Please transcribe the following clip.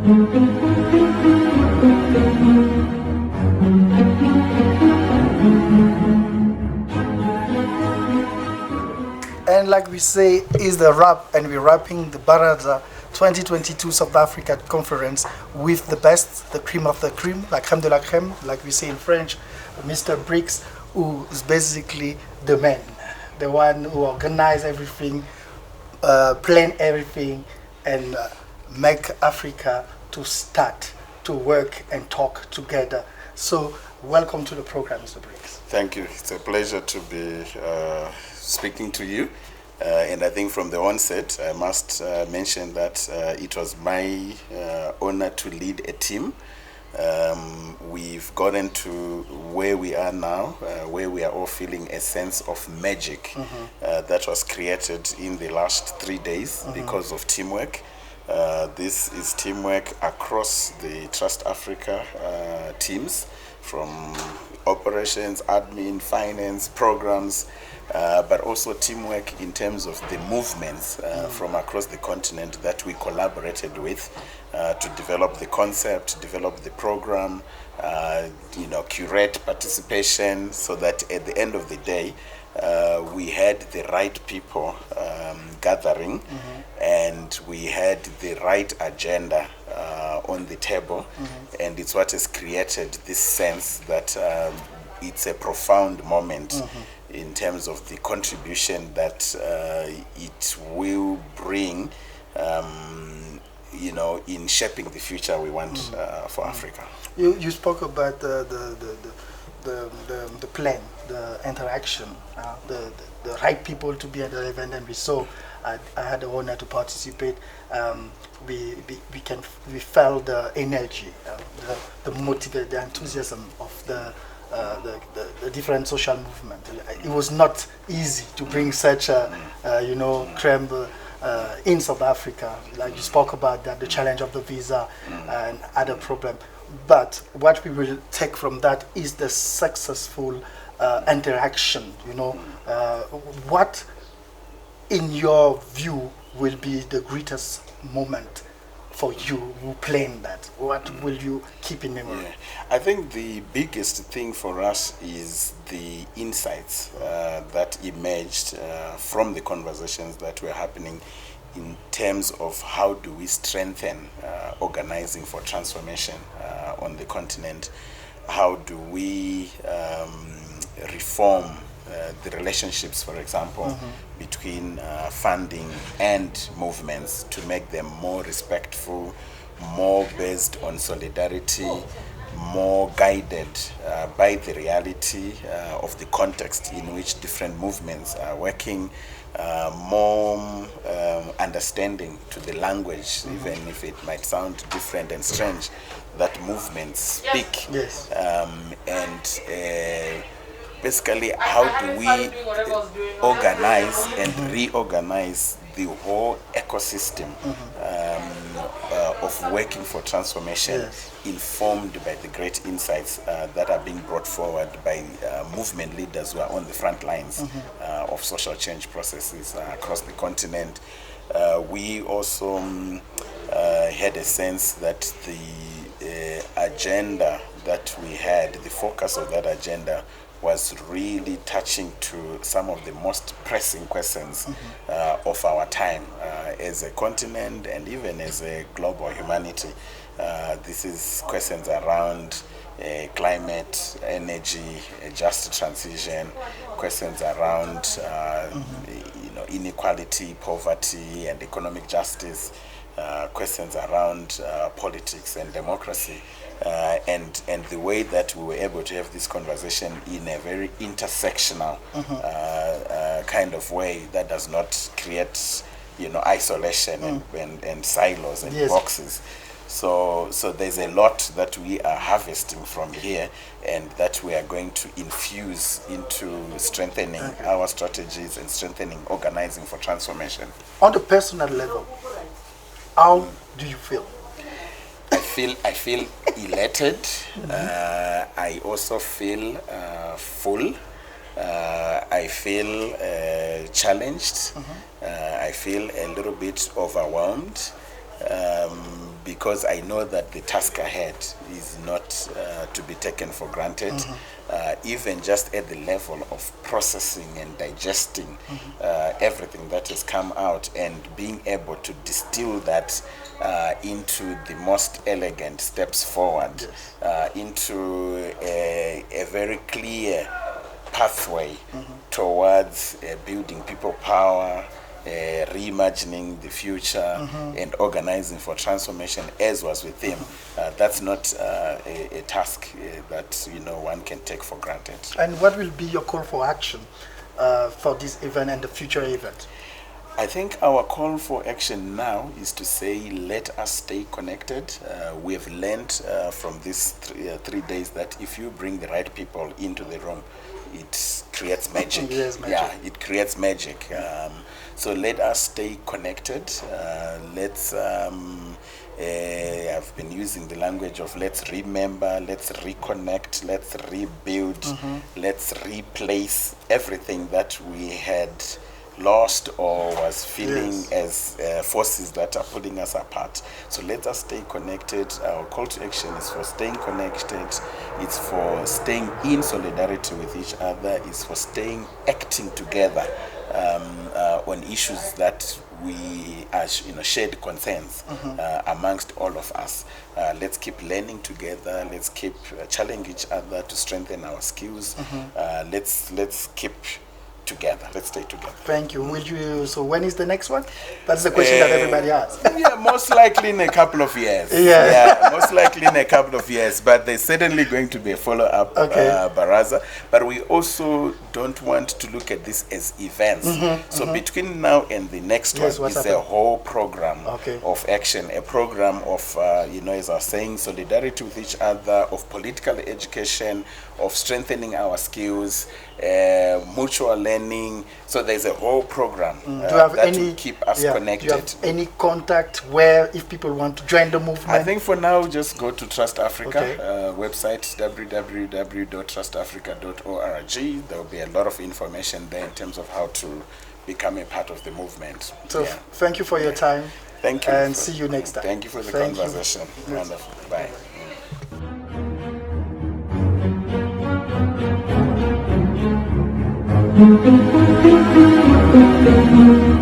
And like we say, is the wrap, and we're wrapping the Baraza 2022 South Africa conference with the best, the cream of the cream, la crème de la crème, like we say in French, Mr. Briggs, who is basically the man, the one who organize everything, plan everything, and make Africa to start to work and talk together. So welcome to the program, Mr. Briggs. Thank you. It's a pleasure to be speaking to you. And I think from the onset, I must mention that it was my honor to lead a team. We've gotten to where we are now, where we are all feeling a sense of magic that was created in the last 3 days because of teamwork. This is teamwork across the TrustAfrica teams, from operations, admin, finance, programs, but also teamwork in terms of the movements from across the continent that we collaborated with to develop the concept, develop the program, curate participation, so that at the end of the day, we had the right people gathering, and we had the right agenda on the table, and it's what has created this sense that it's a profound moment in terms of the contribution that it will bring, in shaping the future we want for Africa. You spoke about the plan, the interaction, the right people to be at the event, and we saw. I had the honor to participate. We felt the energy, the motivation, the enthusiasm of the different social movement. It was not easy to bring such a creme in South Africa. Like you spoke about that, the challenge of the visa and other problem. But what we will take from that is the successful interaction. What, in your view, will be the greatest moment for you who plan that? What will you keep in memory? Yeah. I think the biggest thing for us is the insights that emerged from the conversations that were happening in terms of how do we strengthen organizing for transformation on the continent. How do we reform the relationships, for example, between funding and movements to make them more respectful, more based on solidarity, more guided by the reality of the context in which different movements are working, more understanding to the language, even if it might sound different and strange, that movements speak. Yes. And basically, how do we organize and reorganize the whole ecosystem of working for transformation, informed by the great insights that are being brought forward by movement leaders who are on the front lines of social change processes across the continent. We also had a sense that the agenda that we had, the focus of that agenda, was really touching to some of the most pressing questions of our time as a continent and even as a global humanity. This is questions around climate, energy, just transition, questions around inequality, poverty, and economic justice, questions around politics and democracy. And the way that we were able to have this conversation in a very intersectional kind of way that does not create, isolation and silos and boxes. So there's a lot that we are harvesting from here, and that we are going to infuse into strengthening our strategies and strengthening organizing for transformation. On the personal level, how do you feel? I feel elated. I also feel full. I feel challenged. I feel a little bit overwhelmed. because I know that the task ahead is not to be taken for granted. Even just at the level of processing and digesting everything that has come out and being able to distill that into the most elegant steps forward, into a very clear pathway towards building people power, reimagining the future, and organizing for transformation, as was with him. That's not a task that one can take for granted. And what will be your call for action for this event and the future event? I think our call for action now is to say, let us stay connected. We have learned from these 3 days that if you bring the right people into the room, it creates magic. Yes, magic. Yeah, it creates magic. So let us stay connected. Let's I've been using the language of let's remember, let's reconnect, let's rebuild, let's replace everything that we had lost or was feeling as forces that are pulling us apart. So let us stay connected. Our call to action is for staying connected. It's for staying in solidarity with each other. It's for staying acting together on issues that we are shared concerns amongst all of us. Let's keep learning together. Let's keep challenging each other to strengthen our skills. Let's keep together. Let's stay together. Thank you. So when is the next one? That's the question that everybody asks. Yeah, most likely in a couple of years. Most likely in a couple of years. But there's certainly going to be a follow-up Baraza. But we also don't want to look at this as events. So between now and the next one is a whole program of action, a program of, as I was saying, solidarity with each other, of political education, of strengthening our skills, mutual learning. So there's a whole program that will keep us connected. Do you have any contact where if people want to join the movement? I think for now, just go to TrustAfrica website, www.trustafrica.org. There will be a lot of information there in terms of how to become a part of the movement. So thank you for your time. Thank you. And see you next time. Thank you for the conversation. Wonderful. Bye. Thank you.